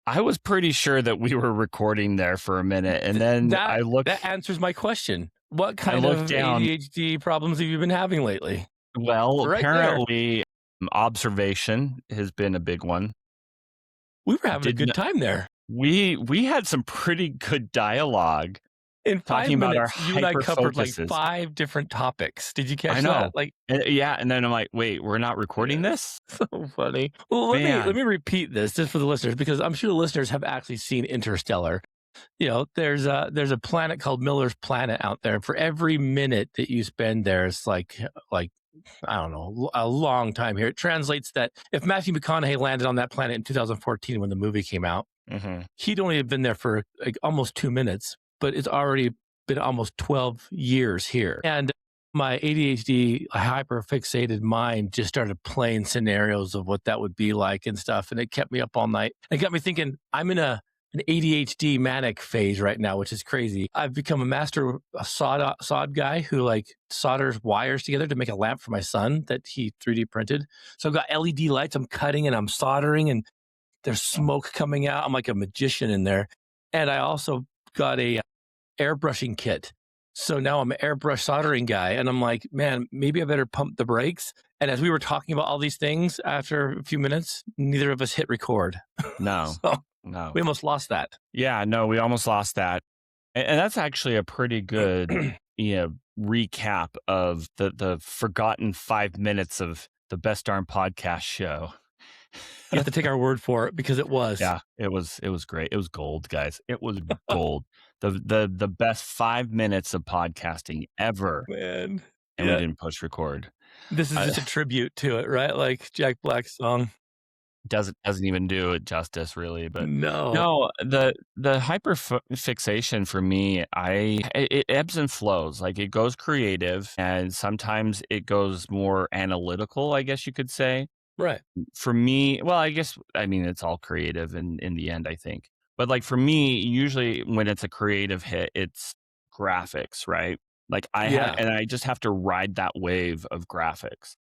I was pretty sure that we were recording there for a minute, and then That answers my question. What I kind looked of down. ADHD problems have you been having lately? Well, Right there. apparently, observation has been a big one. We were having a good Didn't time there. we had some pretty good dialogue In 5 talking about our minutes, you and I hyper covered like focuses. 5 different topics. Did you I catch that? know. Like, Yeah, and then I'm like, "Wait, we're not recording yeah, this?" so funny. Well, let Man. me repeat this just for the listeners because I'm sure the listeners have actually seen Interstellar. There's a planet called Miller's Planet out there. For every minute that you spend there, it's like I don't know, a long time here. It translates that if Matthew McConaughey landed on that planet in 2014 when the movie came out, Mhm. he'd only have been there for like almost 2 minutes, but it's already been almost 12 years here. And my ADHD hyper fixated mind just started playing scenarios of what that would be like and stuff. And it kept me up all night. It got me thinking, I'm in an ADHD manic phase right now, which is crazy. I've become a master sod guy who like solders wires together to make a lamp for my son that he 3D printed. So I've got LED lights. I'm cutting and I'm soldering and there's smoke coming out. I'm like a magician in there. And I also got a airbrushing kit. So now I'm an airbrush soldering guy. And I'm like, man, maybe I better pump the brakes. And as we were talking about all these things after a few minutes, neither of us hit record. No. So No. we almost lost that. Yeah, no, we almost lost that. And that's actually a pretty good, recap of the forgotten 5 minutes of the Best Darn Podcast show. You have to take our word for it because it was. Yeah, it was great. It was gold, guys. It was gold. The best 5 minutes of podcasting ever, Man. and we Yeah. didn't push record. This is just a tribute to it, right? Like Jack Black's song. Doesn't even do it justice, really. But No. no, the hyper fixation for me, it ebbs and flows. Like it goes creative, and sometimes it goes more analytical, I guess you could say. Right. For me, well, I mean it's all creative in the end, I think. But like for me, usually when it's a creative hit, it's graphics, right? Like Yeah. I just have to ride that wave of graphics.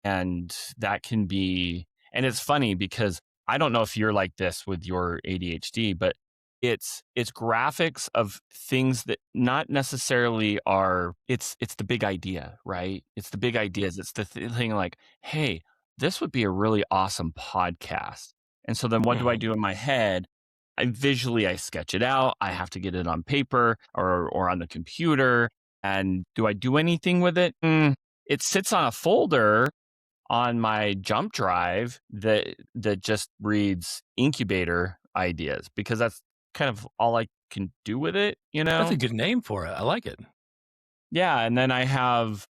And that can be, and it's funny because I don't know if you're like this with your ADHD, but it's graphics of things that not necessarily are, it's the big idea, right? It's the big ideas. It's the thing like, hey, this would be a really awesome podcast. And so then what do I Mhm. do in my head? I sketch it out. I have to get it on paper or on the computer. And do I do anything with it? It sits on a folder on my jump drive that just reads incubator ideas because that's kind of all I can do with it, you That's know? a good name for it. I like it. Yeah, and then I have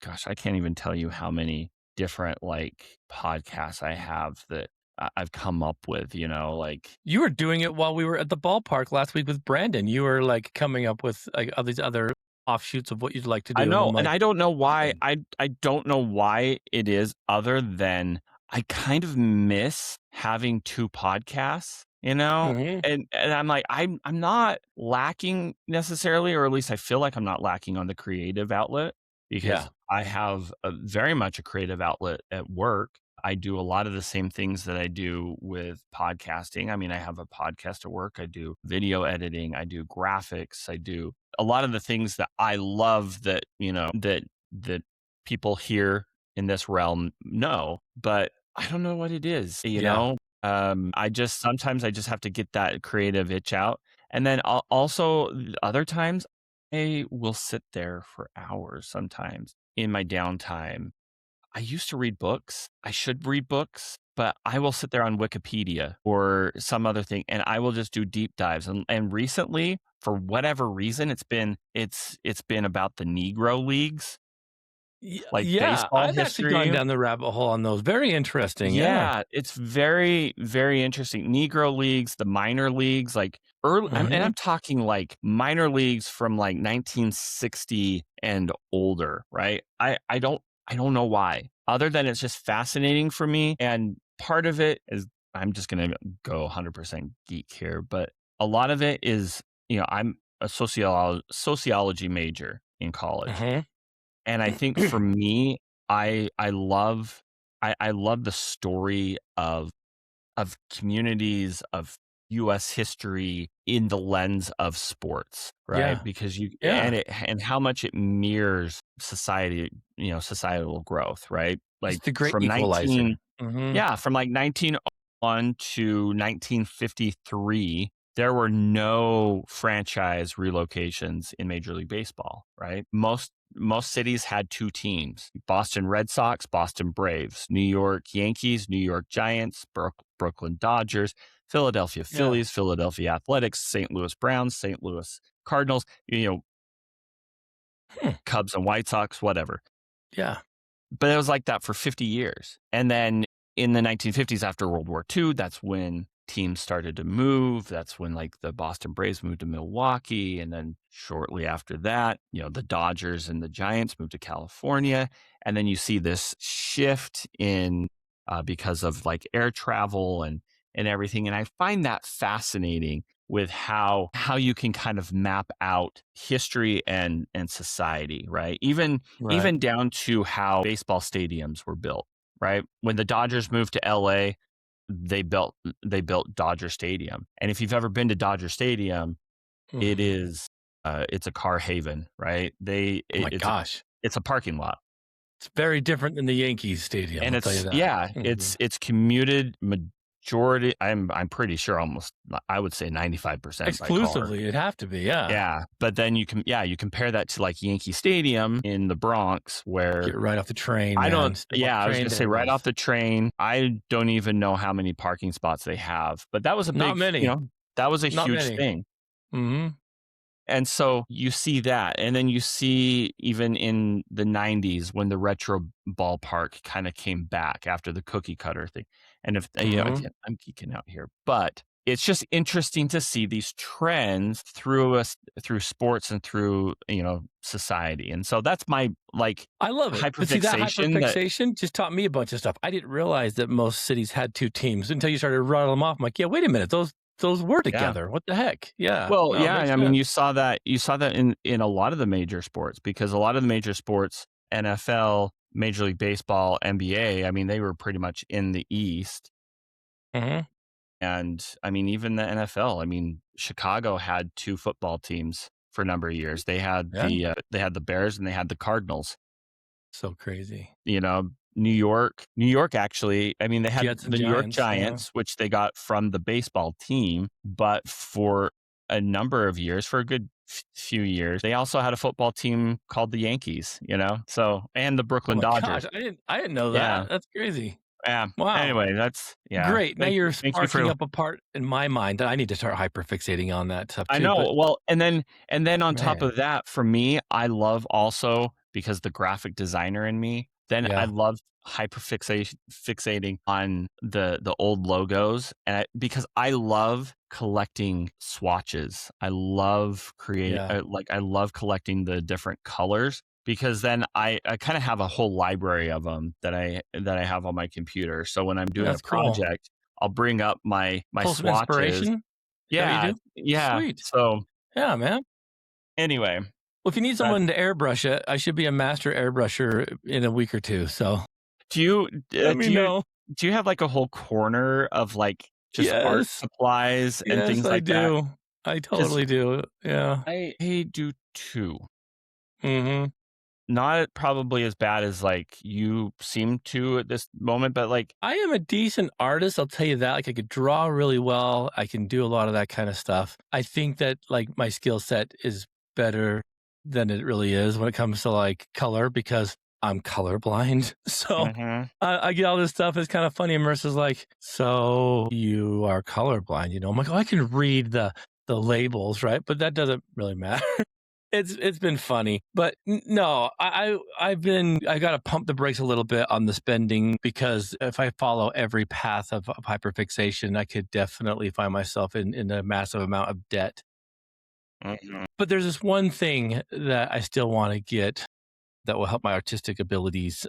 gosh, I can't even tell you how many different like podcasts I have that I've come up with, like You were doing it while we were at the ballpark last week with Brandon. You were like coming up with like all these other offshoots of what you'd like to I do. And know, I'm and like, I don't know why. man, I don't know why it is other than I kind of miss having 2 podcasts, you know? mhm. And I'm like, I'm not lacking necessarily, or at least I feel like I'm not lacking on the creative outlet because Yeah. I have very much a creative outlet at work. I do a lot of the same things that I do with podcasting. I mean, I have a podcast at work. I do video editing. I do graphics. I do a lot of the things that I love that, that people here in this realm know, but I don't know what it is, Yeah. sometimes I just have to get that creative itch out. And then also other times I will sit there for hours sometimes in my downtime. I used to read books. I should read books, but I will sit there on Wikipedia or some other thing and I will just do deep dives. And recently, for whatever reason, it's been about the Negro Leagues, like Yeah. baseball I've actually gone history. down the rabbit hole on those. Very interesting. Yeah. Yeah, it's very, very interesting. Negro leagues, the minor leagues, like early, and Mhm. I'm talking like minor leagues from like 1960 and older, right? I don't know why, other than it's just fascinating for me. And part of it is, I'm just going to go 100% geek here, but a lot of it is, I'm a sociology major in college. Mhm. And I think for me, I love I love the story of of communities of US history in the lens of sports, right? Yeah. Because you Yeah. and how much it mirrors society, societal growth, right? It's Like the great from equalizer. 19 Mhm. yeah, from like 1901 to 1953, there were no franchise relocations in Major League Baseball, right? Most cities had two teams: Boston Red Sox, Boston Braves, New York Yankees, New York Giants, Brooklyn Dodgers, Philadelphia Yeah. Phillies, Philadelphia Athletics, St. Louis Browns, St. Louis Cardinals, Hmm. Cubs and White Sox, whatever. Yeah. But it was like that for 50 years. And then in the 1950s, after World War II, that's when teams started to move. That's when like the Boston Braves moved to Milwaukee. And then shortly after that, the Dodgers and the Giants moved to California. And then you see this shift in because of like air travel and everything. And I find that fascinating with how you can kind of map out history and society, right? Right. Even down to how baseball stadiums were built, right? When the Dodgers moved to LA, they built Dodger Stadium. And if you've ever been to Dodger Stadium, it Mhm. is it's a car haven, right? Oh my It's gosh. a parking lot. It's very different than the Yankees stadium, And I'll tell you it's that. yeah, Mhm. it's commuted majority. I'm pretty sure almost I would say 95% by car. Exclusively, it'd have to be, yeah. Yeah, but then you compare that to like Yankee Stadium in the Bronx where Get right off the train, I man. don't Step off yeah, the I was train, gonna there say it right off is. the train. I don't even know how many parking spots they have, but that was a Not big, many. that was a Not huge many. thing. Mhm. And so you see that, and then you see even in the 90s when the retro ballpark kind of came back after the cookie cutter thing. And if Mhm. again, I'm geeking out here, but it's just interesting to see these trends through sports and through society. And so that's my like I love it. But see, that hyperfixation that hyperfixation just taught me a bunch of stuff. I didn't realize that most cities had 2 teams until you started rattling them off. I'm like, "Yeah, wait a minute. Those were yeah. together. What the heck?" Yeah. Well, No, it yeah, makes I mean, sense. you saw that in a lot of the major sports because a lot of the major sports, NFL, Major League Baseball, NBA, I mean, they were pretty much in the East. Mhm. And I mean, even the NFL, I mean, Chicago had two football teams for a number of years. Yeah. They had the Bears and they had the Cardinals. So crazy. New York actually, I mean, they had Jets and the New York Giants, yeah. Giants, which they got from the baseball team, but for a number of years, for a good few years, they also had a football team called the Yankees. So, and the Oh Brooklyn my gosh, Dodgers. I didn't know Yeah. that. That's crazy. Yeah. Wow. Anyway, that's, yeah. Great. Now you're Thank you sparking for, up a part in my mind that I need to start hyperfixating on that stuff I too, but know. Well, and then on top man, of that, for me, I love also because the graphic designer in me, then I yeah, love fixating on the old logos because I love collecting swatches. I love yeah. I love collecting the different colors because then I kind of have a whole library of them that I have on my computer. So when I'm doing a That's cool. project, I'll bring up my Pull some swatches. inspiration? Is that what you Yeah, do? yeah. Sweet. So Yeah, man. anyway, Well, if you need that someone to airbrush it, I should be a master airbrusher in a week or 2, so do you let me do you know. do you have like a whole corner of like just art Yes. supplies and Yes, things I like that? do. I Because totally do. Yeah. I do too. Mhm. Not probably as bad as like you seem to at this moment, but like I am a decent artist, I'll tell you that. Like, I could draw really well. I can do a lot of that kind of stuff. I think that, like, my skill set is better than it really is when it comes to, like, color because I'm colorblind. So, mhm, I get all this stuff. It's kind of funny. And Marissa's like, "So you are colorblind?" I'm like, "Oh, I can read the labels, right?" But that doesn't really matter. It's been funny, but no, I gotta pump the brakes a little bit on the spending because if I follow every path of hyperfixation, I could definitely find myself in a massive amount of debt. mhm. But there's this one thing that I still want to get that will help my artistic abilities.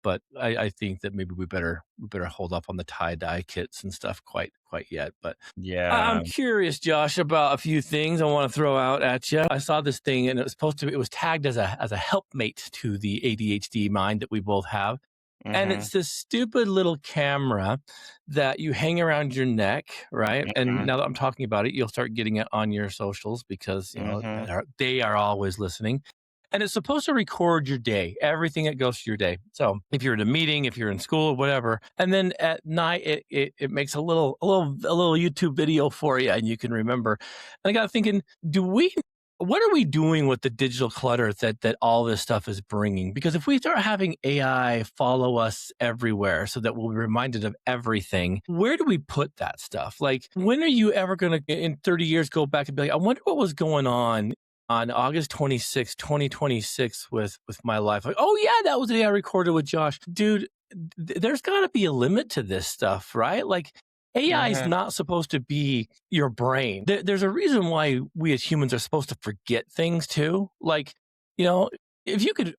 But I think that maybe we better hold off on the tie dye kits and stuff quite yet. But I'm Yeah. curious, Josh, about a few things I want to throw out at you. I saw this thing, and it was tagged as a helpmate to the ADHD mind that we both have. And Mhm. it's this stupid little camera that you hang around your neck, right? And Mhm. now that I'm talking about it, you'll start getting it on your socials because, Mhm. they are always listening. And it's supposed to record your day, everything that goes through your day. So if you're in a meeting, if you're in school, whatever, and then at night it makes a little YouTube video for you, and you can remember. And I got thinking, do we what are we doing with the digital clutter that all this stuff is bringing? Because if we start having AI follow us everywhere so that we'll be reminded of everything, where do we put that stuff? Like, when are you ever going to, in 30 years, go back and be like, I wonder what was going on August 26, 2026 with my life? Like, oh, yeah, that was the day I recorded with Josh. Dude, there's got to be a limit to this stuff, right? Like, AI is Mhm. not supposed to be your brain. There's a reason why we as humans are supposed to forget things too. Like, you know, if you could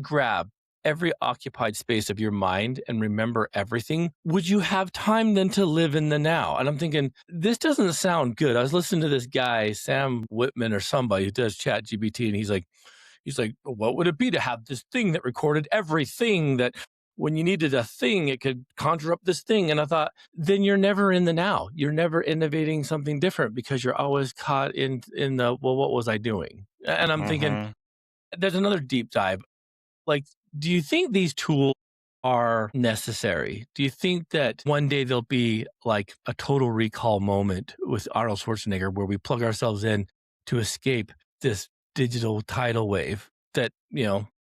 grab every occupied space of your mind and remember everything, would you have time then to live in the now? And I'm thinking, this doesn't sound good. I was listening to this guy, Sam Whitman or somebody who does Chat GPT, and he's like, what would it be to have this thing that recorded everything that when you needed a thing, it could conjure up this thing. And I thought, then you're never in the now. You're never innovating something different because you're always caught in the, well, what was I doing? And I'm thinking, Mhm. there's another deep dive. Like, do you think these tools are necessary? Do you think that one day there'll be like a total recall moment with Arnold Schwarzenegger where we plug ourselves in to escape this digital tidal wave that,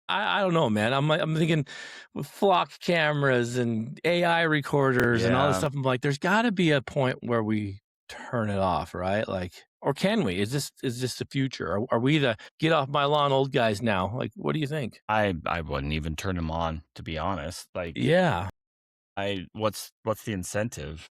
I don't know, man. I'm thinking with flock cameras and AI recorders and all this Yeah. stuff. I'm like, there's got to be a point where we turn it off, right? Like, or can we? Is this the future? Are we the get off my lawn old guys now? Like, what do you think? I wouldn't even turn them on, to be honest. Like, Yeah. what's the incentive,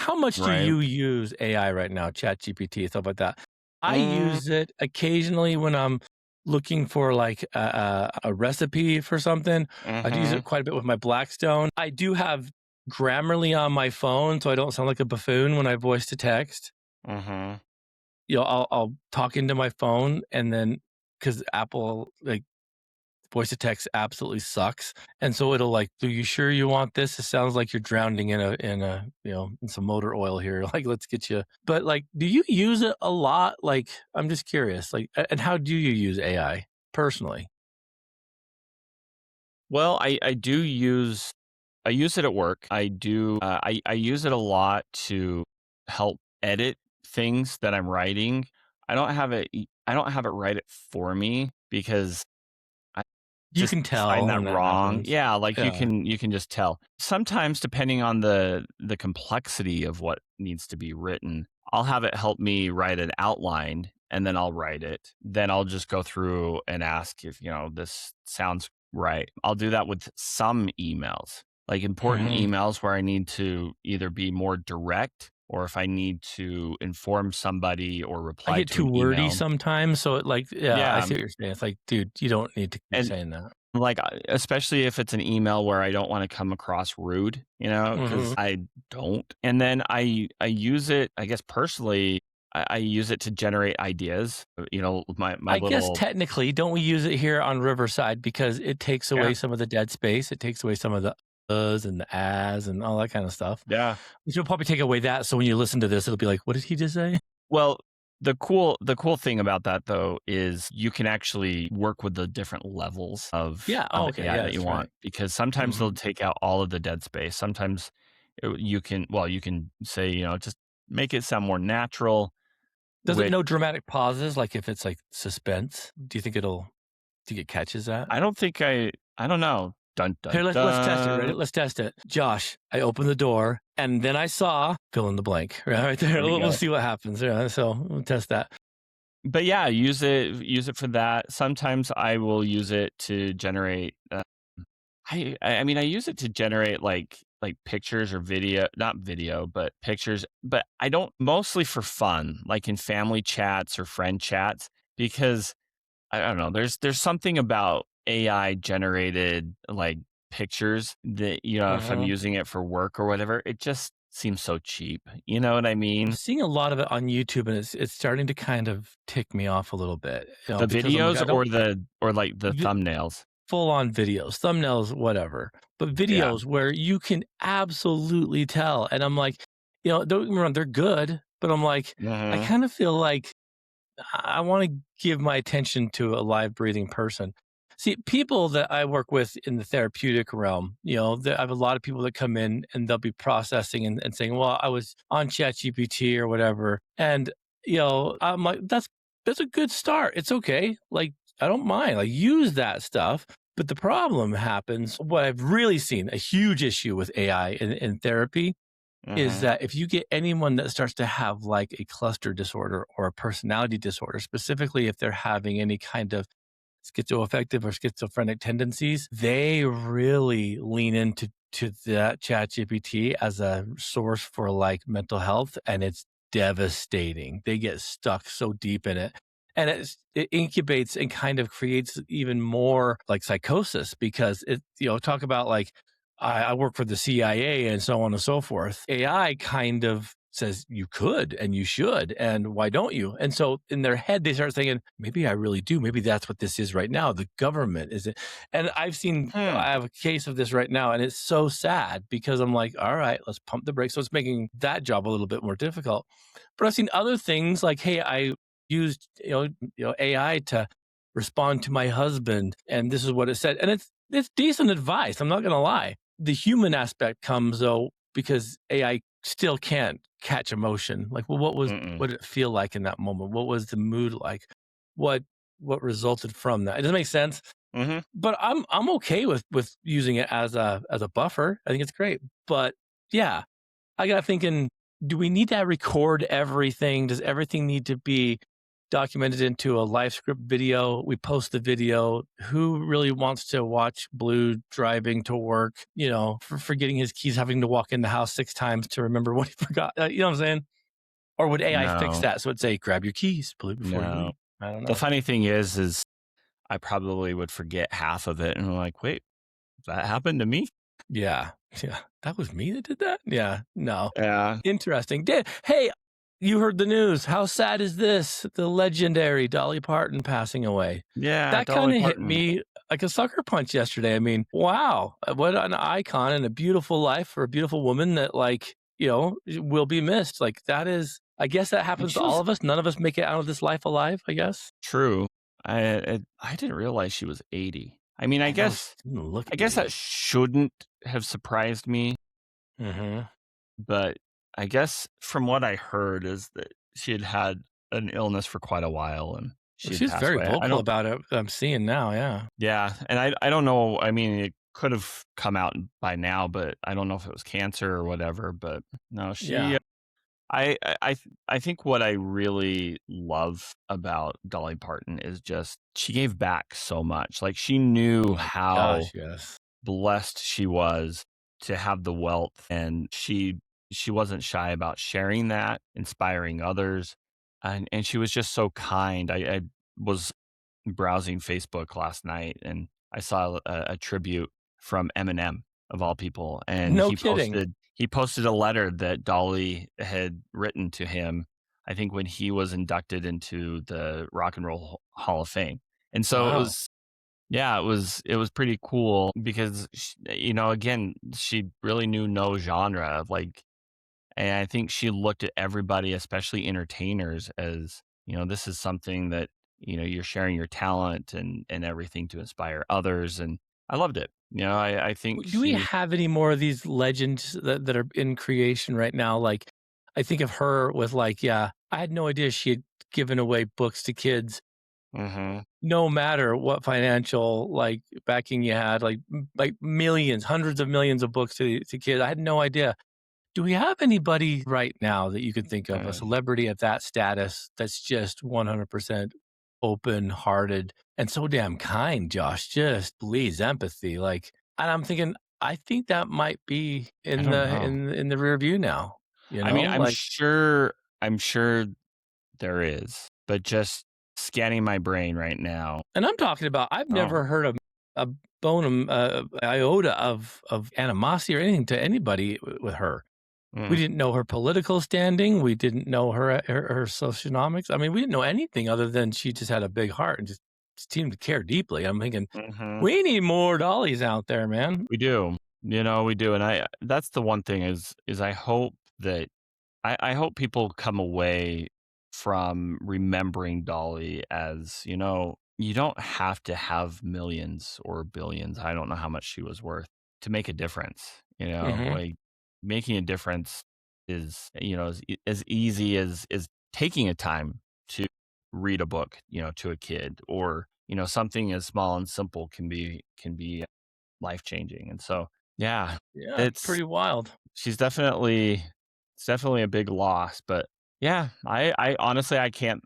How much do right? you use AI right now, Chat GPT, stuff like that? I Mm, use it occasionally when I'm looking for like a recipe for something. I do use it mhm. quite a bit with my Blackstone. I do have Grammarly on my phone, so I don't sound like a buffoon when I voice to text. Mhm. I'll talk into my phone, and then because Apple like voice to text absolutely sucks. And so it'll like, "Do you sure you want this? It sounds like you're drowning in some motor oil here. Like, let's get you." But like, do you use it a lot? Like, I'm just curious. Like, and how do you use AI personally? Well, I use it at work. I use it a lot to help edit things that I'm writing. I don't have it write it for me because I You just can find tell that when that wrong. happens. Yeah, like Yeah. you can just tell. Sometimes depending on the complexity of what needs to be written, I'll have it help me write an outline and then I'll write it. Then I'll just go through and ask if, this sounds right. I'll do that with some emails, like important Hmm. emails where I need to either be more direct or if I need to inform somebody or I reply get to too an wordy email. sometimes. So yeah, I Yeah. see what you're saying. It's like, dude, you don't need to keep And saying that. like, especially if it's an email where I don't wanna come across rude, because Hmm. I don't. And then I use it, I guess, personally, I use it to generate ideas, my I guess little. technically, don't we use it here on Riverside because it takes Yeah, away some of the dead space? It takes away some of the uhs and the ahs and all that kind of stuff. yeah. Which will probably take away that. So when you listen to this, it'll be like, what did he just say? Well, the cool thing about that, though, is you can actually work with the different levels Yeah. of Oh, okay. AI Yeah, that you that's right. want, because sometimes they'll Hmm. take out all of the dead space. Sometimes you can say, just make it sound more natural, Does it which know dramatic pauses? Like if it's like suspense, do you think it catches that? I don't know. Dun, Here, dun, let's test it. Ready? dun. Let's test it. Josh, I opened the door and then I saw fill in the blank right there. There we We'll go. see what happens. Yeah. So we'll test that. But yeah, use it for that. Sometimes I will use it to generate, I mean, I use it to generate, like, pictures or video, not video, but pictures, but I don't, mostly for fun, like in family chats or friend chats, because I don't know, there's something about AI generated, like, pictures that, if I'm Hmm. using it for work or whatever, it just seems so cheap, you know what I I'm mean? seeing a lot of it on YouTube, and it's starting to kind of tick me off a little bit, The because I'm like, videos I don't or, like, the the thumbnails? full on videos, thumbnails, whatever, but Yeah. videos where you can absolutely tell. And I'm like, don't get me wrong, they're good, but I'm like, I Mhm. kind of feel like I want to give my attention to a live breathing person. See, people that I work with in the therapeutic realm, I have a lot of people that come in and they'll be processing and saying, well, I was on ChatGPT or whatever. And, I'm like, that's a good start. It's okay. Like, I don't mind. Like, use that stuff. But the problem happens, what I've really seen a huge issue with AI in therapy is Mhm. that if you get anyone that starts to have like a cluster disorder or a personality disorder, specifically if they're having any kind of schizoaffective or schizophrenic tendencies, they really lean into that chat GPT as a source for like mental health. And it's devastating. They get stuck so deep in it. And it incubates and kind of creates even more like psychosis because talk about like I work for the CIA and so on and so forth. AI kind of says you could and you should, and why don't you? And so in their head, they start thinking, maybe I really do. Maybe that's what this is right now. The government is it. And Hmm. I have a case of this right now, and it's so sad because I'm like, all right, let's pump the brakes. So it's making that job a little bit more difficult. But I've seen other things like, hey, I used AI to respond to my husband, and this is what it said, and it's decent advice. I'm not going to lie. The human aspect comes though because AI still can't catch emotion. Like, well, Mm-mm. what did it feel like in that moment? What was the mood like? What what resulted from that? It doesn't make sense. Mhm. But I'm okay with using it as a buffer. I think it's great. But yeah, I got thinking, do we need to record everything? Does everything need to be documented into a live script video? We post the video. Who really wants to watch Blue driving to work, for forgetting his keys, having to walk in the house 6 times to remember what he forgot? You know what I'm saying? Or would AI fix No. that? So it'd say, grab your keys, Blue, before you No. leave. I don't The know. funny thing is I probably would forget half of it, and I'm like, "Wait, that happened to me?" Yeah. Yeah. That was me that did that? Yeah. No. Yeah. Interesting. Hey, you heard the news. How sad is this? The legendary Dolly Parton passing away. Yeah, That Dolly kind of hit Parton. me like a sucker punch yesterday. I mean, wow, what an icon and a beautiful life for a beautiful woman that, like, will be missed. Like, that is, I guess that And happens to she all was of us. None of us make it out of this life alive, I guess. true. I didn't realize she was 80. I mean, I know. She didn't look I guess 80. that shouldn't have surprised me, Hmm. but I guess from what I heard is that she had had an illness for quite a while and Well, she had she's passed very away. I vocal don't about it. I'm seeing now. Yeah. Yeah, and I don't know, I mean, it could have come out by now, but I don't know if it was cancer or whatever, but no, she Yeah. I think what I really love about Dolly Parton is just she gave back so much. Like, she Oh knew my how gosh. Yes. blessed she was to have the wealth, and she wasn't shy about sharing that, inspiring others, and she was just so kind. I was browsing Facebook last night and I saw a tribute from Eminem of all people, and No kidding. he posted a letter that Dolly had written to him, I think when he was inducted into the Rock and Roll Hall of Fame. And so it Wow. was yeah, it was pretty cool because again, she really knew no genre, like, and I think she looked at everybody, especially entertainers, as, this is something that, you're sharing your talent and everything to inspire others. And I loved it. I think Do we she, have any more of these legends that are in creation right now? Like, I think of her with like, yeah, I had no idea she had given away books to kids, hmm no matter what financial like backing you had, like millions, hundreds of millions of books to kids. I had no idea. Do we have anybody right now that you could think of, a celebrity of that status that's just 100% open hearted and so damn kind, Josh? Just bleeds empathy. Like, and I'm thinking, I think that might be I in don't the know. in the rear view now. I mean, Like, I'm sure there is, but just scanning my brain right now. and I'm talking about, I've Oh, never heard of a bone iota of animosity or anything to anybody with her. We mm, didn't know her political standing. We didn't know her socioeconomics. I mean, we didn't know anything other than she just had a big heart and just seem to care deeply. I'm thinking, Mhm. we need more dollies out there, man. We do. We do, and I that's the one thing is I hope that I hope people come away from remembering Dolly as, you don't have to have millions or billions. I don't know how much she was worth to make a difference. Hmm. Like making a difference is, as easy as taking a time to read a book, to a kid, or, something as small and simple can be life changing. And so, yeah, Yeah, it's it's pretty wild. she's definitely it's definitely a big loss, but yeah, I honestly I can't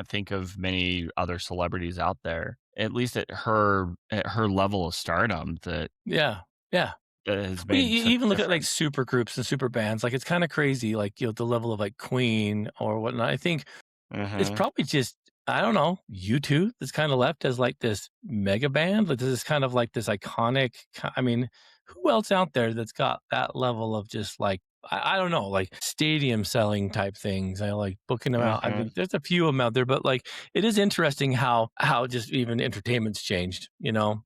think of many other celebrities out there, at least at her level of stardom Yeah, yeah. that has Well, made you such even a look at like difference. super groups and super bands. Like it's kind of crazy, like the level of like Queen or whatnot. I think it's Mhm. probably just, I don't know, U2 that's kind of left as like this mega band. Like this is kind of like this iconic. I mean, who else out there that's got that level of just like, I don't know, like stadium selling type things. I like booking them out. I Mhm. mean, there's a few of them out there, but like it is interesting how just even entertainment's changed.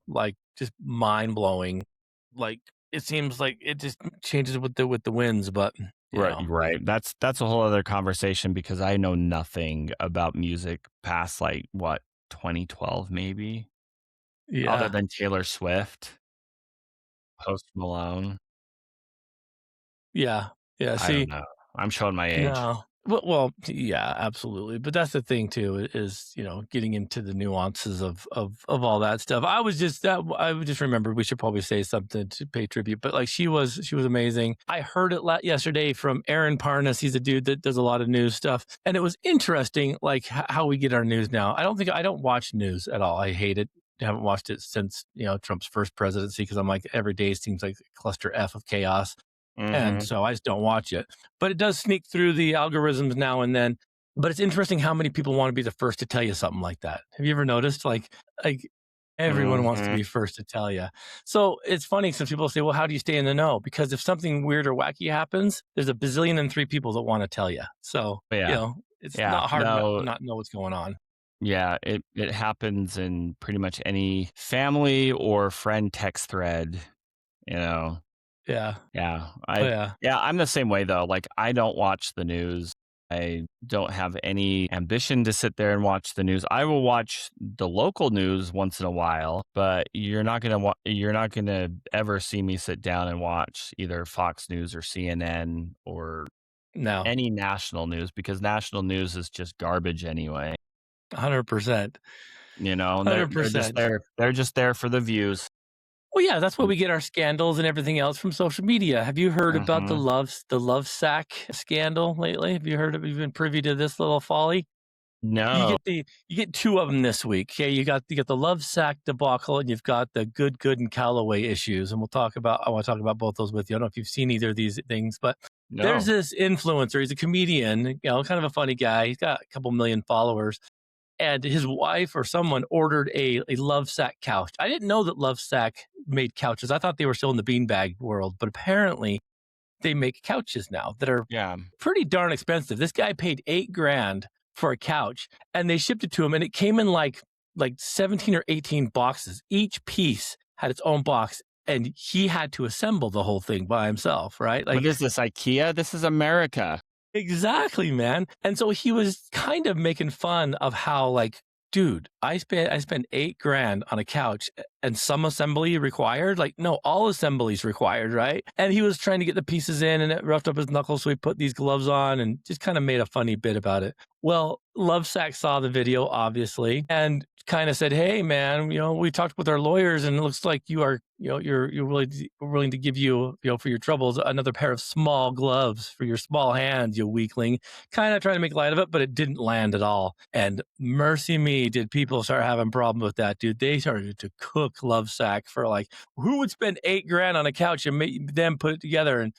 Like just mind blowing. Like it seems like it just changes with the winds, but Right, right. That's a whole other conversation because I know nothing about music past like what, 2012 maybe, other yeah, than Taylor Swift, Post Malone. yeah, yeah. I don't See, know. I'm showing my age. no. Well, yeah, absolutely. But that's the thing too, is getting into the nuances of all that stuff. I would just remember we should probably say something to pay tribute. But like she was amazing. I heard it yesterday from Aaron Parnas. He's a dude that does a lot of news stuff, and it was interesting, like how we get our news now. I don't watch news at all. I hate it. I haven't watched it since Trump's first presidency because I'm like every day seems like a cluster F of chaos. And Mhm. so I just don't watch it. But it does sneak through the algorithms now and then. But it's interesting how many people want to be the first to tell you something like that. Have you ever noticed? Like everyone wants to Mhm. be first to tell you. So it's funny. Some people say, well, how do you stay in the know? Because if something weird or wacky happens, there's a bazillion and three people that want to tell you. So, But yeah. it's Yeah. not hard not No, not know what's going on. yeah, it happens in pretty much any family or friend text thread, you know. Yeah. Yeah. Oh, I yeah. Yeah, I'm the same way though. Like I don't watch the news. I don't have any ambition to sit there and watch the news. I will watch the local news once in a while, but you're not going to ever see me sit down and watch either Fox News or CNN or No, any national news because national news is just garbage anyway. 100%. And they're just 100%. there. They're just there for the views. Well, yeah, that's why we get our scandals and everything else from social media. Have you heard about the Mhm. love sack scandal lately? Have you been privy to this little folly? No. You get two of them this week. Okay, you got the love sack debacle, and you've got the good and Callaway issues, and I want to talk about both those with you. I don't know if you've seen either of these things, but there's No. this influencer. He's a comedian, kind of a funny guy. He's got a couple million followers, and his wife or someone ordered a Lovesac couch. I didn't know that Lovesac made couches. I thought they were still in the beanbag world, but apparently they make couches now that are Yeah. pretty darn expensive. This guy paid 8 grand for a couch, and they shipped it to him, and it came in like 17 or 18 boxes. Each piece had its own box, and he had to assemble the whole thing by himself, right? What Like, is this, IKEA? This is America. exactly, man. And so he was kind of making fun of how, like, dude, I spent 8 grand on a couch and some assembly required. Like, no, all assemblies required, right? And he was trying to get the pieces in, and it roughed up his knuckles, so he put these gloves on and just kind of made a funny bit about it. Well, Lovesack saw the video, obviously, and kind of said, "Hey, man, we talked with our lawyers, and it looks like you're willing to give for your troubles another pair of small gloves for your small hands, you weakling." Kind of trying to make light of it, but it didn't land at all. And mercy me, did people start having problems with that, dude? They started to cook Lovesack for like, who would spend 8 grand on a couch and make them put it together, and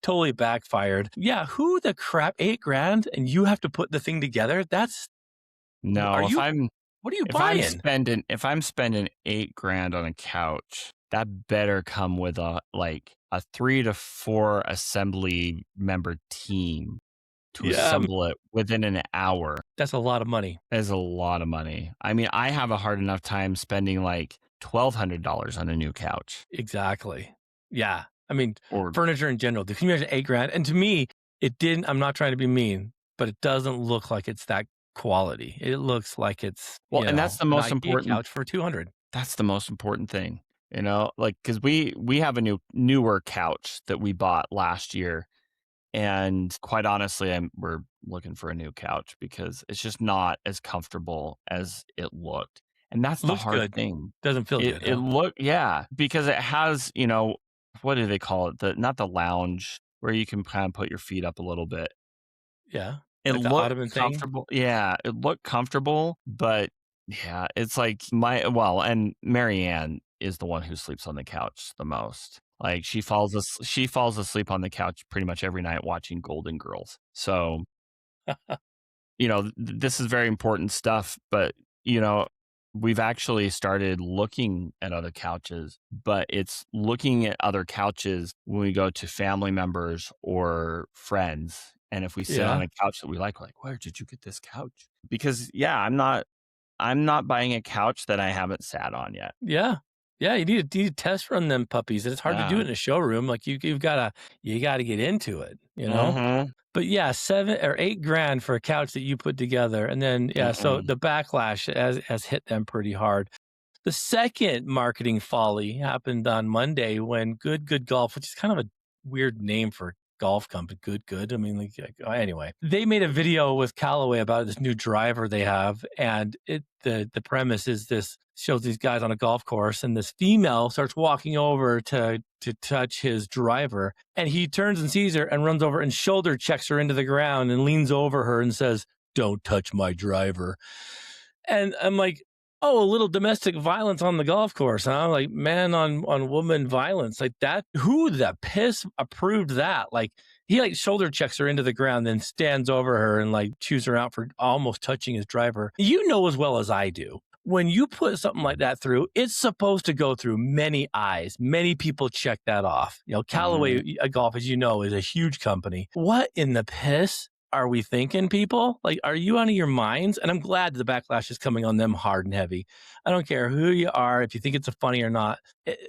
totally backfired. Yeah, who the crap, 8 grand, and you have to put the thing together? Are No, you? What are you if I'm buying? spending if I'm spending 8 grand on a couch, that better come with a 3 to 4 assembly member team. to Yeah, assemble it within an hour that's a lot of money. is a lot of money. I mean, I have a hard enough time spending like $1,200 on a new couch Exactly. Yeah. I mean, or furniture in general. Can you imagine 8 grand? And to me, it didn't. I'm not trying to be mean, but it doesn't look like it's that quality. It looks like it's well, and that's the an most IKEA important couch for 200. that's the most important thing, like cuz we have a newer couch that we bought last year. And quite honestly, we're looking for a new couch because it's just not as comfortable as it looked. And that's the Looks hard good. thing. Doesn't feel good, It huh? look yeah, because it has, what do they call it? The not the lounge where you can kind of put your feet up a little bit. Yeah. It Like the looked ottoman thing. comfortable. Yeah, it looked comfortable, but yeah, it's like and Marianne is the one who sleeps on the couch the most. Like she falls asleep on the couch pretty much every night watching Golden Girls. So, this is very important stuff, but, you know, we've actually started looking at other couches, but it's looking at other couches when we go to family members or friends. And if we sit on Yeah. a couch that we like, we're like, where did you get this couch? Because yeah, I'm not buying a couch that I haven't sat on yet. Yeah. Yeah, you need to test run them puppies, and it's hard to do Yeah. it in a showroom, like, you gotta get into it, you know? Mhm. But, yeah, 7 or 8 grand for a couch that you put together, and then, yeah, so Mm-mm. the backlash has hit them pretty hard. The second marketing folly happened on Monday when Good Golf, which is kind of a weird name for golf company, Good. I mean, anyway, they made a video with Callaway about this new driver they have, and the premise is this shows these guys on a golf course, and this female starts walking over to touch his driver, and he turns and sees her and runs over and shoulder checks her into the ground and leans over her and says, "Don't touch my driver." And I'm like, oh, a little domestic violence on the golf course, huh? Like man on woman violence, like that. Who the piss approved that? Like he like shoulder checks her into the ground, then stands over her and like chews her out for almost touching his driver. You know as well as I do. When you put something like that through, it's supposed to go through many eyes. Many people check that off. Mhm. Callaway Golf, as you know, is a huge company. What in the piss are we thinking, people? Like, are you out of your minds? And I'm glad the backlash is coming on them hard and heavy. I don't care who you are, if you think it's a funny or not,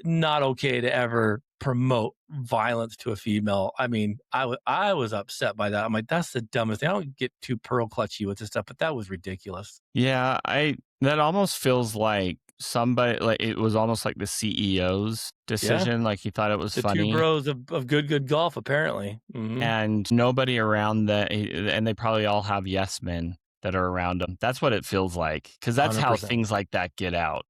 not okay to ever promote violence to a female. I mean, I was upset by that. I'm like, that's the dumbest thing. I don't get too pearl clutchy with this stuff, but that was ridiculous. Yeah, I that almost feels like somebody like it was almost like the CEO's Yeah. decision, like he thought it was The two funny bros of good golf, apparently. and nobody around and they probably all have yes men that are around them. That's what it feels like because that's how 100%. things like that get out.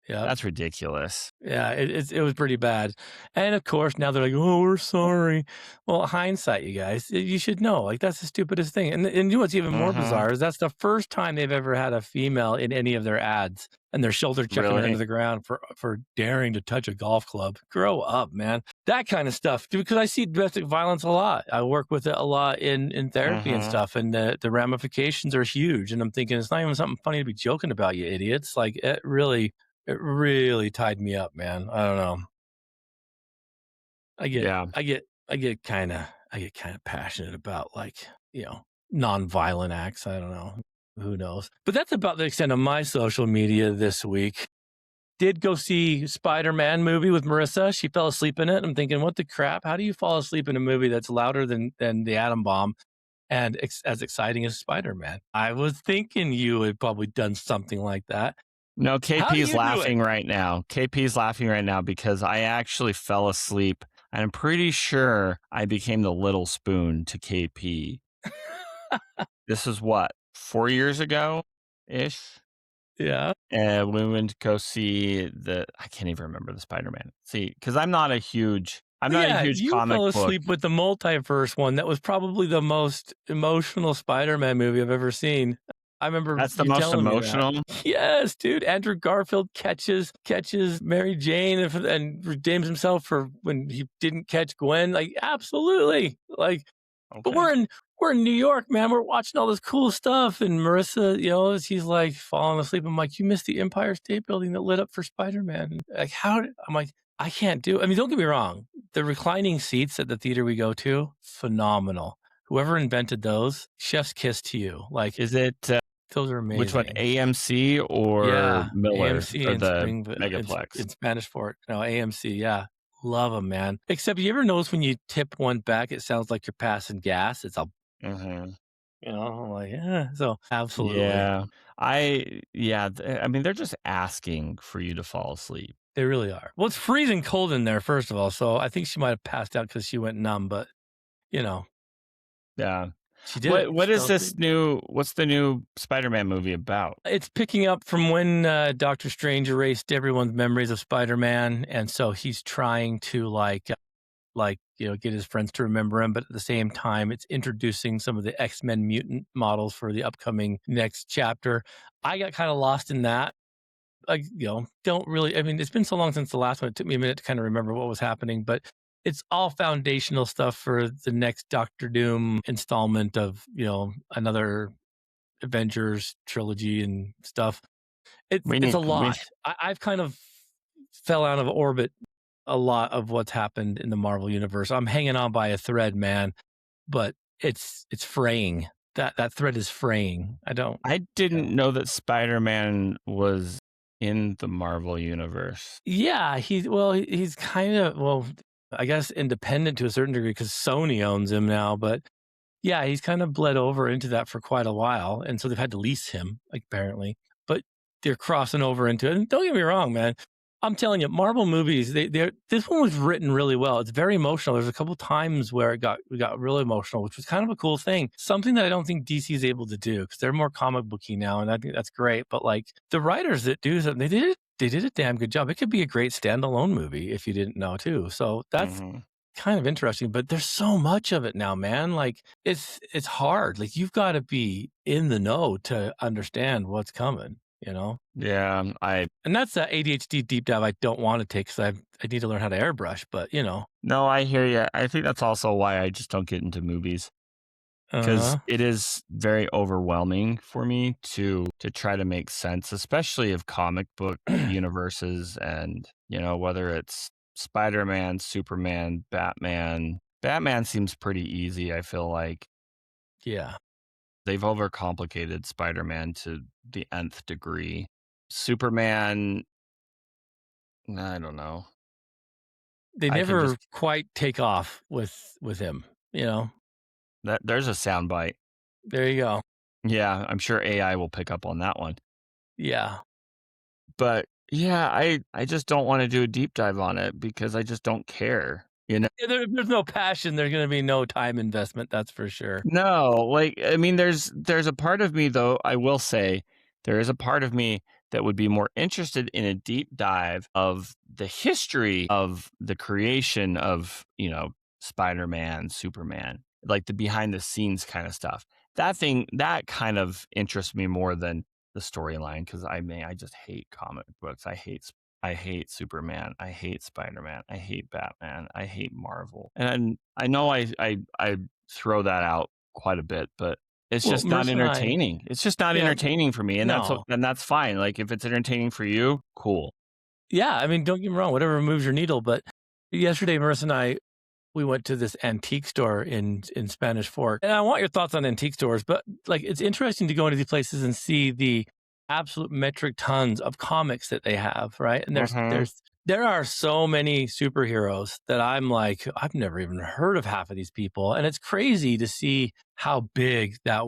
Yep. That's ridiculous. Yeah, it was pretty bad, and of course now they're like, "Oh, we're sorry." Well, hindsight, you guys, you should know, like that's the stupidest thing. And you know what's even more Mhm. bizarre is that's the first time they've ever had a female in any of their ads, and they're shoulder checking her into Really? the ground for daring to touch a golf club. Grow up, man. That kind of stuff, dude, because I see domestic violence a lot. I work with it a lot in therapy and Mhm. stuff, and the ramifications are huge. And I'm thinking it's not even something funny to be joking about, you idiots. Like it really tied me up, man. I don't know. I get Yeah. I get I get kinda passionate about, like, nonviolent acts. I don't know. Who knows? But that's about the extent of my social media this week. Did go see Spider-Man movie with Marissa. She fell asleep in it. I'm thinking, "What the crap? How do you fall asleep in a movie that's louder than the atom bomb and as exciting as Spider-Man?" I was thinking you had probably done something like that. No, How do KP's you do it? laughing right now. KP's laughing right now because I actually fell asleep, and I'm pretty sure I became the little spoon to KP. This is what, 4 years ago-ish? Yeah. And we went to go see I can't even remember the Spider-Man. See, because I'm not a Yeah, huge you comic fell book. asleep with the multiverse one. That was probably the most emotional Spider-Man movie I've ever seen. I remember That's the you most telling me that. emotional? Yes, dude. Andrew Garfield catches Mary Jane and redeems himself for when he didn't catch Gwen. Like, absolutely. Like, but Okay. we're in New York, man. We're watching all this cool stuff. And Marissa, she's like falling asleep. I'm like, you missed the Empire State Building that lit up for Spider-Man. Like, I'm like, I can't do. I mean, don't get me wrong. The reclining seats at the theater we go to, phenomenal. Whoever invented those, chef's kiss to you. Like, Is it, those are which one, amazing. AMC or Yeah, Miller AMC or in the Spring Megaplex? in Spanish Fort. No, AMC, yeah. Love them, man. Except you ever notice when you tip one back, it sounds like you're passing gas? It's a Mhm. I'm like, "Yeah." So, absolutely. Yeah. Yeah, I mean, they're just asking for you to fall asleep. They really are. Well, it's freezing cold in there, first of all, so I think she might have passed out because she went numb, but, you know, Yeah. she did it. What She is fell this asleep. new what's the new Spider-Man movie about? It's picking up from when, Doctor Strange erased everyone's memories of Spider-Man, and so he's trying to, get his friends to remember him, but at the same time, it's introducing some of the X-Men mutant models for the upcoming next chapter. I got kinda lost in that. Like, don't really, I mean, it's been so long since the last one, it took me a minute to kinda remember what was happening, but it's all foundational stuff for the next Doctor Doom installment of, another Avengers trilogy and stuff. We It's a need we lot. I've kind of fell out of orbit a lot of what's happened in the Marvel universe. I'm hanging on by a thread, man, but it's fraying. That thread is fraying. I don't I you know. didn't know that Spider-Man was in the Marvel universe. Yeah, he's kind of, I guess independent to a certain degree because Sony owns him now, but yeah, he's kind of bled over into that for quite a while, and so they've had to lease him, like, apparently. But they're crossing over into it. And don't get me wrong, man. I'm telling you, Marvel movies, they're this one was written really well. It's very emotional. There's a couple times where we got really emotional, which was kind of a cool thing. Something that I don't think DC is able to do because they're more comic booky now, and I think that's great. But like the writers that do something, they did a damn good job. It could be a great standalone movie if you didn't know too. So that's Mhm. kind of interesting, but there's so much of it now, man. Like it's hard. Like you've got to be in the know to understand what's coming. Yeah, I And that's the ADHD deep dive I don't want to take because I need to learn how to airbrush. But. no, I hear you. I think that's also why I just don't get into movies because Uh it is very overwhelming for me to try to make sense, especially of comic book universes and, whether it's Spider-Man, Superman, Batman. Batman seems pretty easy, I feel like. yeah. They've overcomplicated Spider-Man to the nth degree. Superman, I don't know. They I can never just quite take off with him. that there's a soundbite. There you go. Yeah, I'm sure AI will pick up on that one. Yeah. But yeah, I just don't wanna do a deep dive on it because I just don't care, you know? Yeah, there's no passion. There's going to be no time investment. That's for sure. No, like, I mean, there's a part of me, though, I will say, there is a part of me that would be more interested in a deep dive of the history of the creation of, Spider-Man, Superman, like the behind the scenes kinda stuff. That kind of interests me more than the storyline because I mean, I just hate comic books. I hate Superman. I hate Spider-Man. I hate Batman. I hate Marvel. And I know I throw that out quite a bit, but it's Well, just not Marissa and I, entertaining. It's just not yeah, entertaining for me, and no. that's fine. Like, if it's entertaining for you, cool. Yeah, I mean, don't get me wrong, whatever moves your needle, but yesterday, Marissa and I, we went to this antique store in Spanish Fork, and I want your thoughts on antique stores, but, like, it's interesting to go into these places and see the absolute metric tons of comics that they have, right? And Mhm. there are so many superheroes that I'm like, I've never even heard of half of these people, and it's crazy to see how big that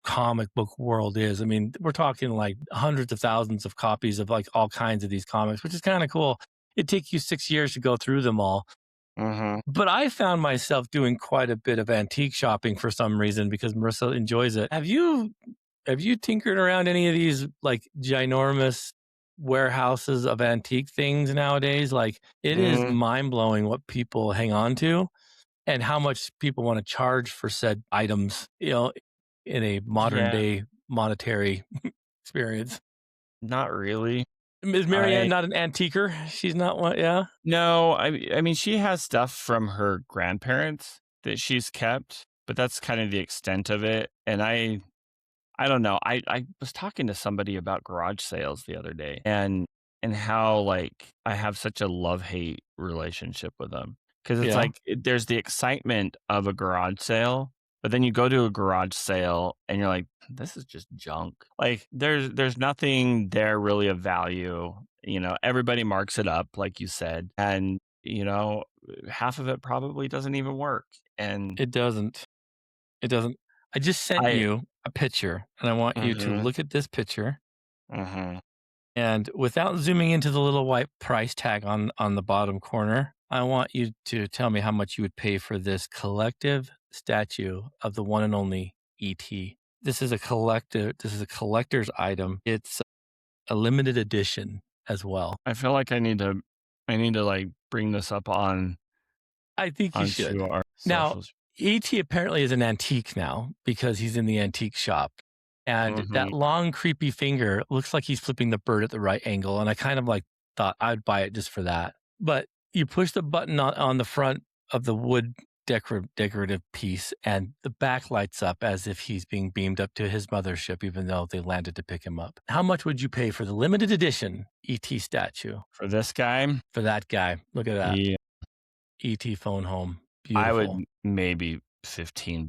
comic book world is. I mean, we're talking, like, hundreds of thousands of copies of, like, all kinds of these comics, which is kinda cool. It'd take you 6 years to go through them all. Mhm. But I found myself doing quite a bit of antique shopping for some reason because Marissa enjoys it. Have you tinkered around any of these like ginormous warehouses of antique things nowadays? Like it is Mm, mind blowing what people hang on to and how much people want to charge for said items, in a modern yeah, day monetary experience. not really. Is Marianne I not an antiquer? She's not one, yeah. No, I mean, she has stuff from her grandparents that she's kept, but that's kind of the extent of it, and I don't know. I was talking to somebody about garage sales the other day and how, like, I have such a love-hate relationship with them because it's Yeah. like, there's the excitement of a garage sale, But then you go to a garage sale and you're like, this is just junk. Like there's nothing there really of value. Everybody marks it up, like you said. And, half of it probably doesn't even work. And It doesn't. It doesn't. I just sent I you a picture, and I want you to mhm, look at this picture, mhm. and without zooming into the little white price tag on the bottom corner, I want you to tell me how much you would pay for this collective statue of the one and only ET. This is a collector's item. It's a limited edition as well. I feel like I need to like bring this up I think you onto should. our Now, socials. ET apparently is an antique now because he's in the antique shop. And Mhm. that long, creepy finger looks like he's flipping the bird at the right angle. And I kind of like thought I'd buy it just for that. But you push the button on the front of the wood decorative piece, and the back lights up as if he's being beamed up to his mothership, even though they landed to pick him up. How much would you pay for the limited edition ET statue For this guy, for that guy? Look at that. yeah, ET phone home. I would Beautiful. maybe $15.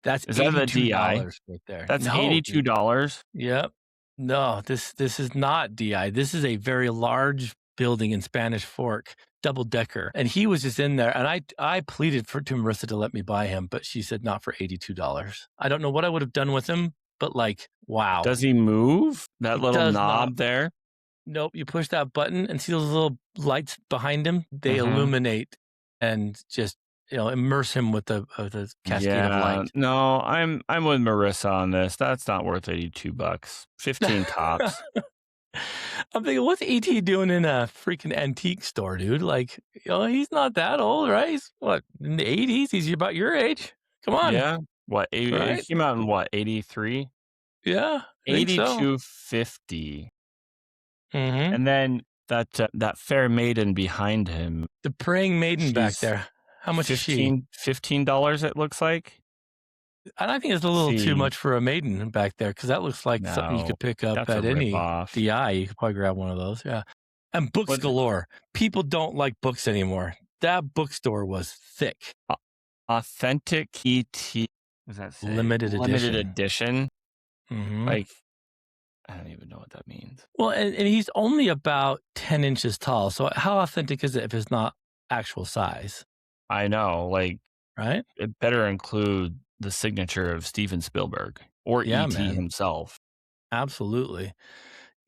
That's Is that the DI? $82 right there. That's No, dude. $82? Yep. No, this is not DI. This is a very large building in Spanish Fork, double decker. And he was just in there, and I pleaded to Marissa to let me buy him, but she said not for $82. I don't know what I would have done with him, but like, wow. Does he move? That He little does not. knob there? Nope. You push that button and see those little lights behind him. They Mhm. illuminate and just immerse him with the cascade of Yeah. light. No, I'm with Marissa on this. That's not worth $82. 15 tops. I'm thinking, what's ET doing in a freaking antique store, dude? Like, he's not that old, right? He's what, in the 80s? He's about your age. Come on, Yeah. What, it right? came out in what, 83? Yeah, I think so. 82.50. Hmm. And then that fair maiden behind him, The praying maiden back she's there. How much is she? $15 it looks like. And I think it's a little too See, much for a maiden back there because that looks like something you no, could pick up that's a at any ripoff. DI. You could probably grab one of those. Yeah. And books What galore. People don't like books anymore. That bookstore was thick. a authentic ET, what does that say? Limited Limited edition. edition? Hmm. Like, I don't even know what that means. Well, and he's only about 10 inches tall. So how authentic is it if it's not actual size, I know, like, right? it better include the signature of Steven Spielberg or Yeah, ET man. himself. Absolutely.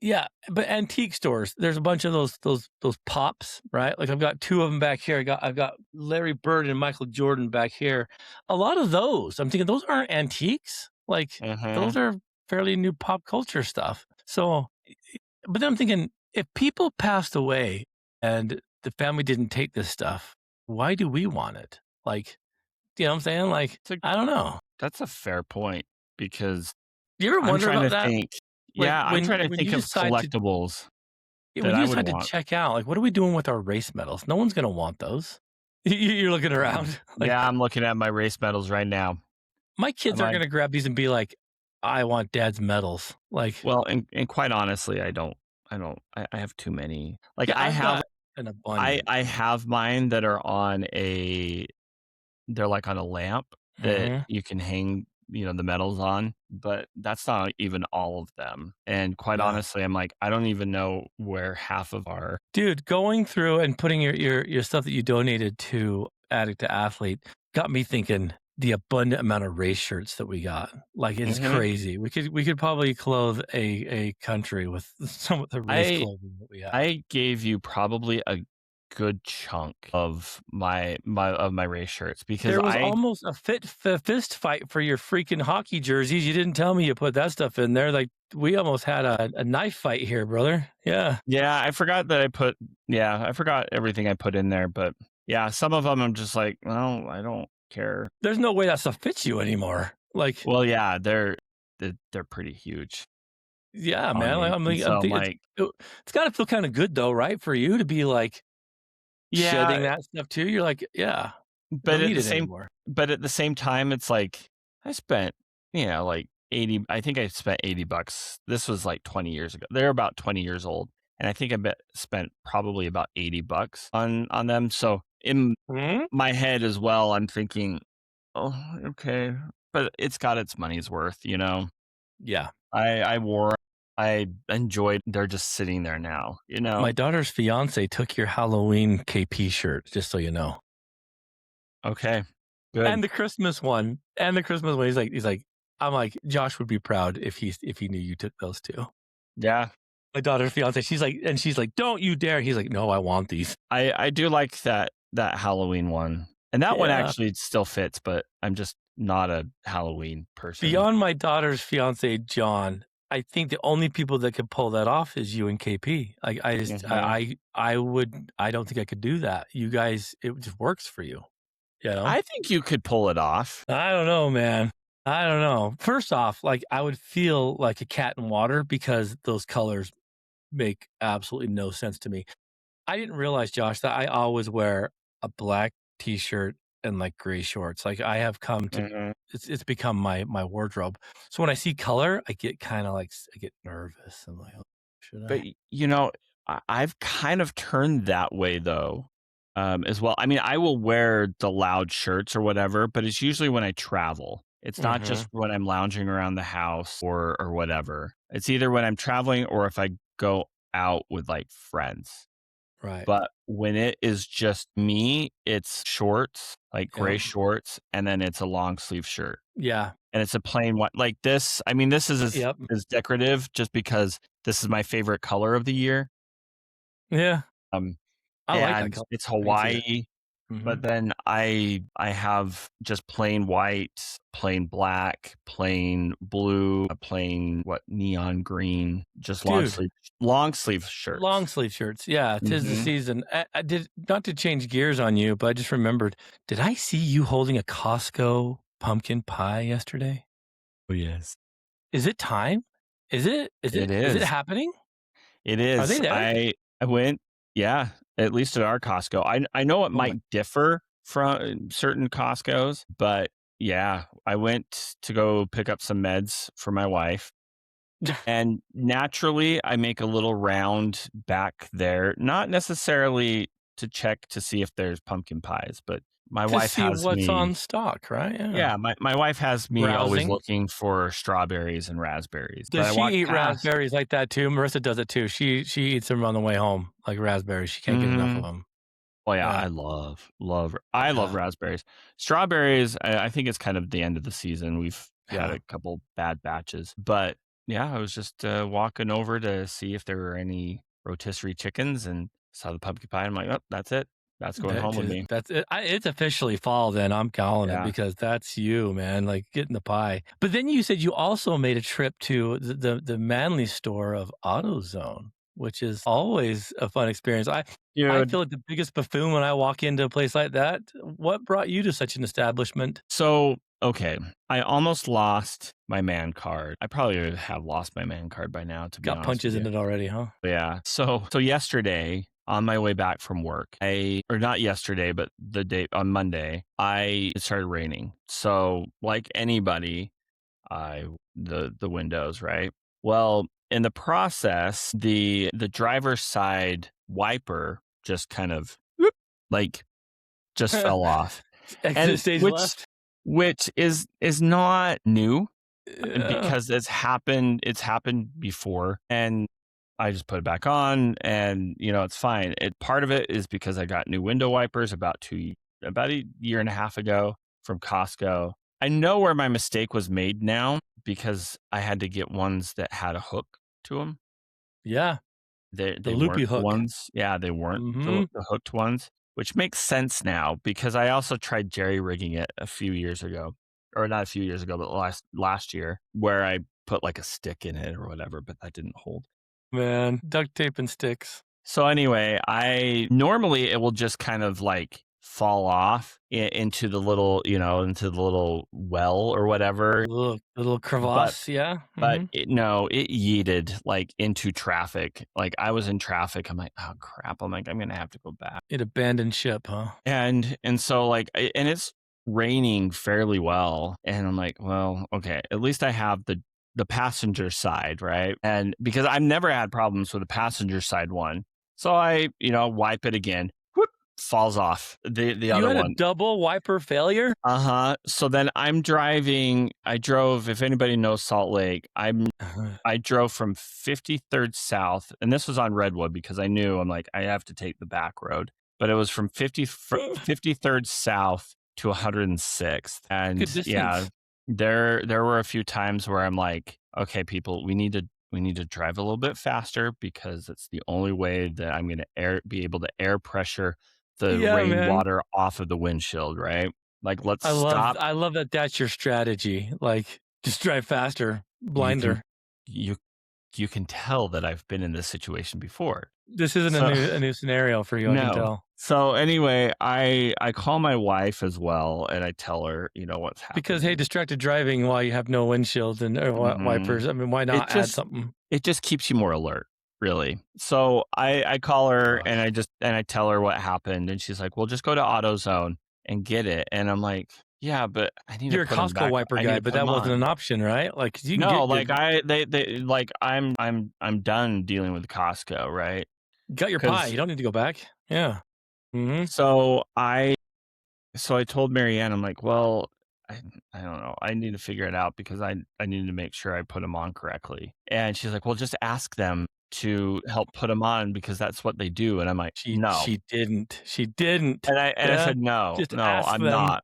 Yeah, but antique stores, there's a bunch of those pops, right? Like I've got two of them back here. I've got Larry Bird and Michael Jordan back here. A lot of those, I'm thinking those aren't antiques. Like those Mhm. are fairly new pop culture stuff. So, but then I'm thinking if people passed away and the family didn't take this stuff, why do we want it? Like, you know what I'm saying? Like, It's a I don't know. That's a fair point because Do you ever I'm wonder trying about to that? think. Like Yeah, I'm trying to when think you of decide to collectibles yeah, that when I you would decide to want. check out, like, what are we doing with our race medals? No one's gonna want those. You're looking around like, Yeah, I'm looking at my race medals right now. my I'm kids aren't like, gonna grab these and be like, "I want dad's medals." Like, well, and quite honestly, I have too many. Like yeah, I've got an abundance. I have mine that are they're like on a lamp that Mhm. you can hang, the medals on, but that's not even all of them. And quite Yeah. honestly, I'm like, I don't even know where half of our Dude, going through and putting your stuff that you donated to Addict to Athlete got me thinking the abundant amount of race shirts that we got. Like, it's Mhm. crazy. We could probably clothe a country with some of the race I clothing that we have. I gave you probably a good chunk of my race shirts because There was almost a fist fight for your freaking hockey jerseys. You didn't tell me you put that stuff in there. Like, we almost had a knife fight here, brother. Yeah. yeah, I forgot everything I put in there, but yeah, some of them I'm just like, well, I don't care. There's no way that stuff fits you anymore. Like, Well, yeah, they're pretty huge yeah, on man. Like, me, and I'm so I'm thinking like, it's got to feel kind of good though, right? For you to be like shedding yeah, that stuff too. You're like, yeah, I but don't at need the it same anymore. but at the same time, it's like I spent, like 80 I think I spent $80. This was like 20 years ago. They're about 20 years old, and I think spent probably about $80 on them. So in Mhm. my head as well, I'm thinking, Oh, okay. But it's got its money's worth, you know? Yeah. I wore I enjoyed they're just sitting there now, you My know? daughter's fiance took your Halloween KP shirt, just so you know. Okay. Good. And the Christmas one. And the Christmas one. He's like, I'm like, Josh would be proud if he knew you took those two. Yeah. My daughter's fiance, she's like, don't you dare. He's like, no, I want these. I do like that Halloween one. And that one Yeah. actually still fits, but I'm just not a Halloween person. Beyond my daughter's fiance, John, I think the only people that could pull that off is you and KP. I just, Mhm. I don't think I could do that. You guys, it just works for you, you know? I think you could pull it off. I don't know, man. I don't know. First off, like I would feel like a cat in water because those colors make absolutely no sense to me. I didn't realize, Josh, that I always wear a black t-shirt and like gray shorts. Like I have come to Mhm. it's become my wardrobe. So when I see color, I get kind of like I get nervous. I'm like, oh, should But, I? you know, I've kind of turned that way though, as well. I mean, I will wear the loud shirts or whatever, but it's usually when I travel. It's not Mhm. just when I'm lounging around the house or whatever. It's either when I'm traveling or if I go out with, like, friends. Right. But when it is just me, it's shorts, like gray Yep. shorts, and then it's a long sleeve shirt. Yeah. And it's a plain white like this I mean, this is Yep. as decorative just because this is my favorite color of the year, Yeah. um, I like that and color. it's I can see it. Hawaii, but Mhm. then I have just plain white, plain black, plain blue, a plain, neon green, just Dude, long sleeve long shirts. sleeve shirts. Yeah, 'tis the Mhm. season. I did not to change gears on you, but I just remembered, did I see you holding a Costco pumpkin pie yesterday? Oh, yes. Is it time? It Is it is. happening? It Are they is. there? I went yeah, at least at our Costco. I know it Oh my might differ from certain Costcos, but yeah, I went to go pick up some meds for my wife, and naturally, I make a little round back there, not necessarily to check to see if there's pumpkin pies, but my to wife see has what's me on stock, right? Yeah. yeah, my wife has me always Browsing. looking for strawberries and raspberries, but Does I she walked eat past raspberries like that too? Marissa does it too. She eats them on the way home, like raspberries. She can't get enough of mhm. them. Oh, yeah, Yeah. I love Yeah. raspberries. Strawberries, I think it's kind of the end of the season. We've had Yeah. a couple bad batches, but yeah, I was just, walking over to see if there were any rotisserie chickens and saw the pumpkin pie. I'm like, "Oh, that's it. That's going home with me." That's it. It's officially fall then, I'm calling it Yeah. because that's you, man, like, getting the pie. But then you said you also made a trip to the Manly store of AutoZone, which is always a fun experience. I Dude, feel like the biggest buffoon when I walk into a place like that. What brought you to such an establishment? so, okay, I almost lost my man card. I probably have lost my man card by now, to be Got honest with punches you. in it already, huh? Yeah. So yesterday on my way back from work, or not yesterday, but the day on Monday, it started raining. So like anybody, I the windows, right? Well, in the process, the driver's side wiper just kind of whoop, like just fell off. Exit And stage left? which is not new Yeah. because it's happened before, and I just put it back on and, it's fine. Part of it is because I got new window wipers about a year and a half ago from Costco. I know where my mistake was made now because I had to get ones that had a hook to them. Yeah, the They loopy weren't the hook. ones yeah, they weren't Mhm. the hooked ones, which makes sense now because I also tried jerry rigging it a few years ago, or not a few years ago, but last year, where I put like a stick in it or whatever, but that didn't hold. Man, duct tape and sticks. So anyway, I normally it will just kind of like fall off into into the little well or whatever, Little but crevasse, yeah, mhm. no, it yeeted like into traffic. Like I was in traffic. I'm like, oh crap. I'm like, I'm gonna have to go back. It abandoned ship, huh? And so like and it's raining fairly well. And I'm like, well, okay, at least I have the passenger side, right? And because I've never had problems with the passenger side one. So I, wipe it again. Whoop. falls off, the You other had a one. double wiper failure? Uh-huh. So then I drove, if anybody knows Salt Lake, Uh-huh. I drove from 53rd South, and this was on Redwood because I'm like, I have to take the back road. But it was from 53rd South to 106th. Good And yeah, distance. there were a few times where I'm like, okay, people, we need to drive a little bit faster because it's the only way that I'm gonna be able to air pressure the Yeah, man. rainwater off of the windshield, right? Like, let's stop. I love that that's your strategy. Like, just drive faster, You can blinder. you you can tell that I've been in this situation before. This isn't So a new scenario for you, I can no. tell. So anyway, I call my wife as well, and I tell her, what's Because, hey, happening. distracted driving while you have no windshield and or Mhm. wipers. I mean, why It not add just something? it just keeps you more alert, really. So I call her and Gosh. I tell her what happened, and she's like, "Well, just go to AutoZone and get it." And I'm like, "Yeah, but I need to You're a put them Costco back. wiper I need guy, to but put that them wasn't an on." option, right? Like, 'cause you can No, get like good like I'm done dealing with Costco, right? got your pie. Because You don't need to go back. Yeah. Mhm. so I told Marianne, I'm like, "Well, I I don't know. I need to figure it out because I need to make sure I put them on correctly." And she's like, "Well, just ask them to help put them on because that's what they do." And I'm like, "No." She didn't. She didn't. And I Yeah. said, "No, Just no, ask I'm them. not."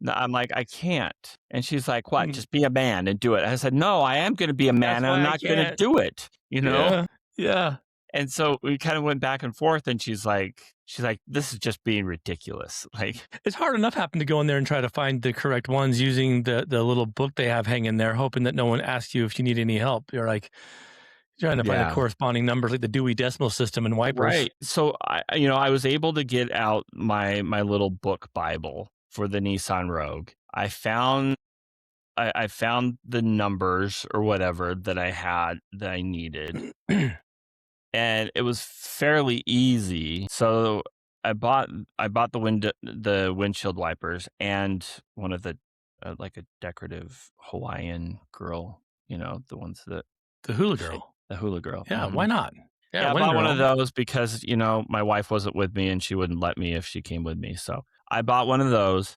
No, I'm like, "I can't." And she's like, "What? Mm, Just be a man and do it." I said, "No, I am gonna be a man, that's and I'm why I not gonna can't. do it," you know? Yeah. Yeah. And so we kind of went back and forth, and she's like, "This is just being ridiculous." Like, It's hard enough having to go in there and try to find the correct ones using the little book they have hanging there, hoping that no one asks you if you need any help. You're like trying to find the yeah. corresponding numbers like the Dewey Decimal System and wipers. Right. So I was able to get out my little book Bible for the Nissan Rogue. I found the numbers or whatever that I needed, and it was fairly easy. So I bought the windshield wipers and one of the like a decorative Hawaiian girl, the ones that The Hula shake Girl. the hula girl. Yeah, Hmm. why not? Yeah, Yeah, I when in bought one of Rome. those because, my wife wasn't with me and she wouldn't let me if she came with me. So I bought one of those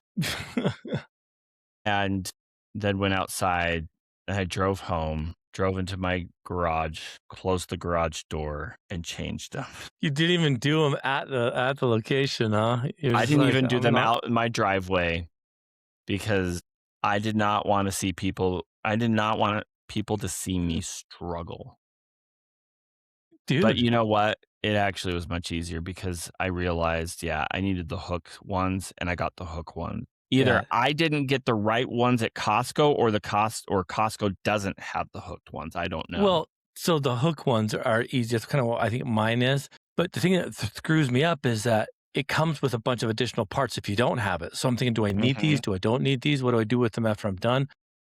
and then went outside and I drove home, drove into my garage, closed the garage door, and changed them. You didn't even do them at the location, huh? You're I just didn't like, even do I'm them not. out in my driveway because I did not want to see people. I did not want people to see me struggle. But Dude. you know what? It actually was much easier because I realized, yeah, I needed the hook ones and I got the hook one. Either Yeah. I didn't get the right ones at Costco or Costco doesn't have the hooked ones. I don't know. Well, so the hook ones are easy. That's kind of what I think mine is. But the thing that screws me up is that it comes with a bunch of additional parts if you don't have it. So I'm thinking, do I need Hmm. these? Do I don't need these? What do I do with them after I'm done?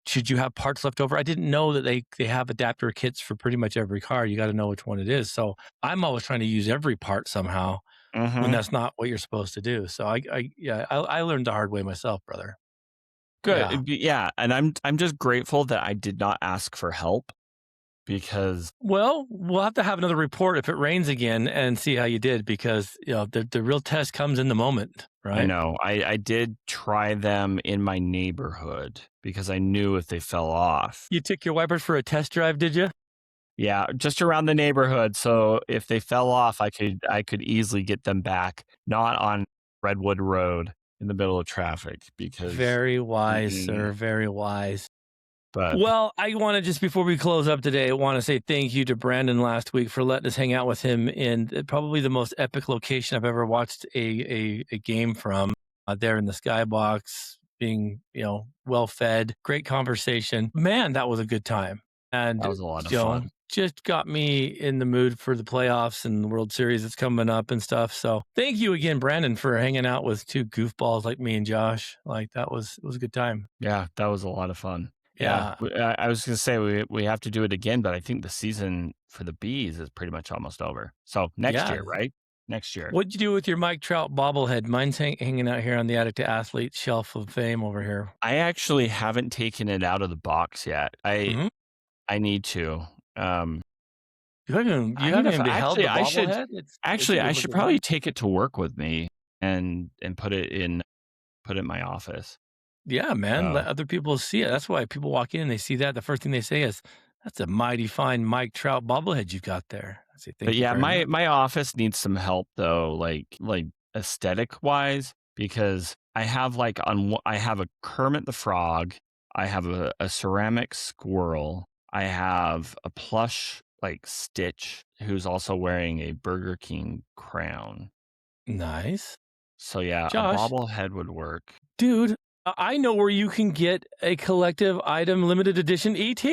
Should you have parts left over? I didn't know that they have adapter kits for pretty much every car. You got to know which one it is. So I'm always trying to use every part somehow when Hmm. that's not what you're supposed to do. So I learned the hard way myself, brother. Yeah. Good. Yeah. And I'm just grateful that I did not ask for help because Well, we'll have to have another report if it rains again and see how you did because the real test comes in the moment, I right? know I did try them in my neighborhood because I knew if they fell off. You took your wipers for a test drive, did you? Yeah, just around the neighborhood, so if they fell off, I could easily get them back, not on Redwood Road in the middle of traffic because Very wise, mm-mm, sir. Very wise. but Well, I want to just before we close up today, I want to say thank you to Brandon last week for letting us hang out with him in probably the most epic location I've ever watched a game from. There in the skybox, being well fed, great conversation. Man, that was a good time, and that was a lot of fun. just got me in the mood for the playoffs and the World Series that's coming up and stuff. So thank you again, Brandon, for hanging out with two goofballs like me and Josh. Like it was a good time. Yeah, that was a lot of fun. Yeah, Yeah. I was gonna say we have to do it again, but I think the season for the Bees is pretty much almost over. So next Yeah. year, right? Next year. What'd you do with your Mike Trout bobblehead? Mine's hanging out here on the Addict to Athlete shelf of fame over here. I actually haven't taken it out of the box yet. Mhm. I need to. Um, You haven't even beheld actually the I should bobblehead? It's actually a I good should looking probably thing. take it to work with me. and put it in my office. Yeah, man, So let other people see it. That's why people walk in and they see that, the first thing they say is, "That's a mighty fine Mike Trout bobblehead you've got there." I say, but "Thank you yeah, very my much." my office needs some help though, like aesthetic wise, because I have a Kermit the Frog, I have a ceramic squirrel, I have a plush like Stitch who's also wearing a Burger King crown. Nice. So yeah, a Josh, bobblehead would work. dude, I know where you can get a collective item limited edition ET.